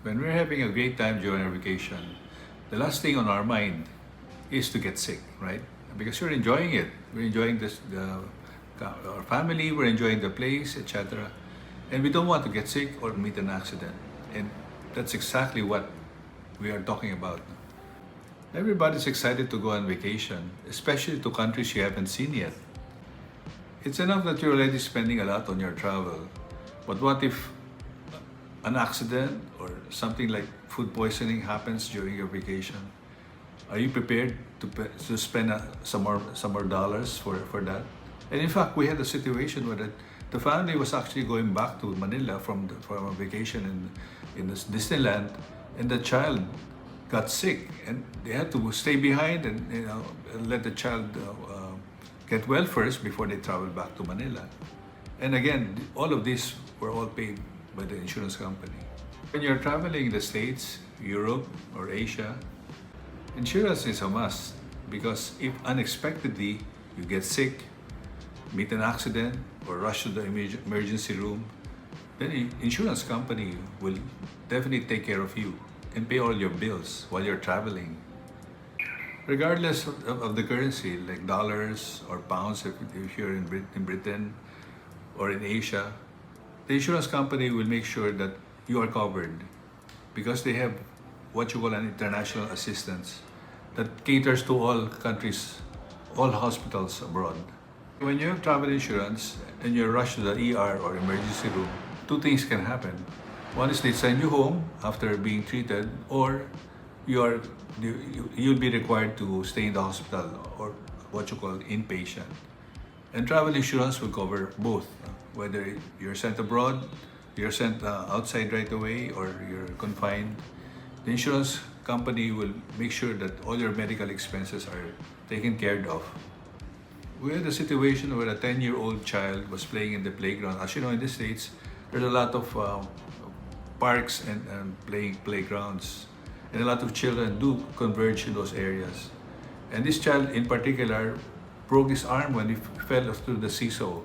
When we're having a great time during our vacation, the last thing on our mind is to get sick, right? Because we're enjoying it. We're enjoying our family, we're enjoying the place, etc. And we don't want to get sick or meet an accident. And that's exactly what we are talking about. Everybody's excited to go on vacation, especially to countries you haven't seen yet. It's enough that you're already spending a lot on your travel. But what if an accident or something like food poisoning happens during your vacation? Are you prepared to spend some more dollars for that? And in fact, we had a situation where the family was actually going back to Manila from a vacation in this Disneyland, and the child got sick, and they had to stay behind and let the child get well first before they travel back to Manila. And again, all of these were all paid by the insurance company. When you're traveling in the States, Europe, or Asia, insurance is a must because if unexpectedly you get sick, meet an accident, or rush to the emergency room, then the insurance company will definitely take care of you and pay all your bills while you're traveling. Regardless of the currency, like dollars or pounds if you're in Britain or in Asia, the insurance company will make sure that you are covered because they have what you call an international assistance that caters to all countries, all hospitals abroad. When you have travel insurance and you're rushed to the ER or emergency room, two things can happen. One is they send you home after being treated, or you'll be required to stay in the hospital or what you call inpatient. And travel insurance will cover both, whether you're sent abroad, you're sent outside right away, or you're confined. The insurance company will make sure that all your medical expenses are taken care of. We had a situation where a 10-year-old child was playing in the playground. As you know, in the States, there's a lot of parks and playgrounds, and a lot of children do converge in those areas. And this child in particular broke his arm when he fell through the seesaw,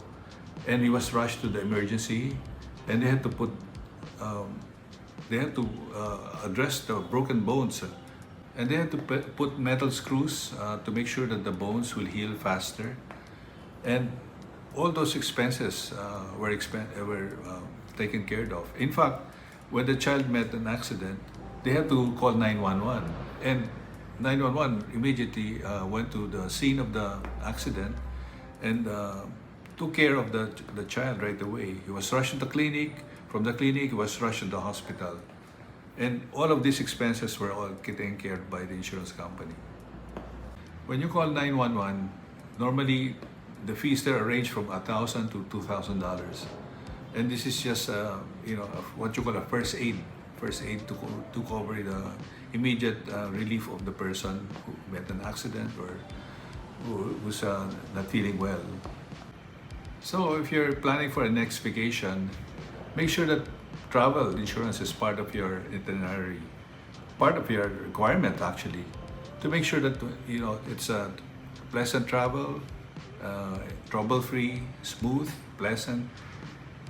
and he was rushed to the emergency, and they had to address the broken bones, and they had to put metal screws to make sure that the bones will heal faster. And all those expenses were taken care of. In fact, when the child met an accident, they had to call 911, and 911 immediately went to the scene of the accident and took care of the child right away. He was rushed to the clinic. From the clinic, he was rushed to the hospital. And all of these expenses were all taken care of by the insurance company. When you call 911, normally the fees there range from $1,000 to $2,000. And this is just what you call a first aid to cover the immediate relief of the person who met an accident or who's not feeling well. So if you're planning for a next vacation, make sure that travel insurance is part of your itinerary, part of your requirement actually, to make sure that it's a pleasant travel, trouble-free, smooth, pleasant,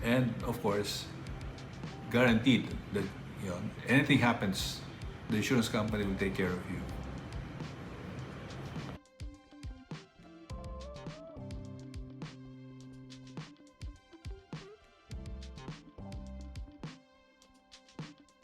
and of course, guaranteed that anything happens, the insurance company will take care of you.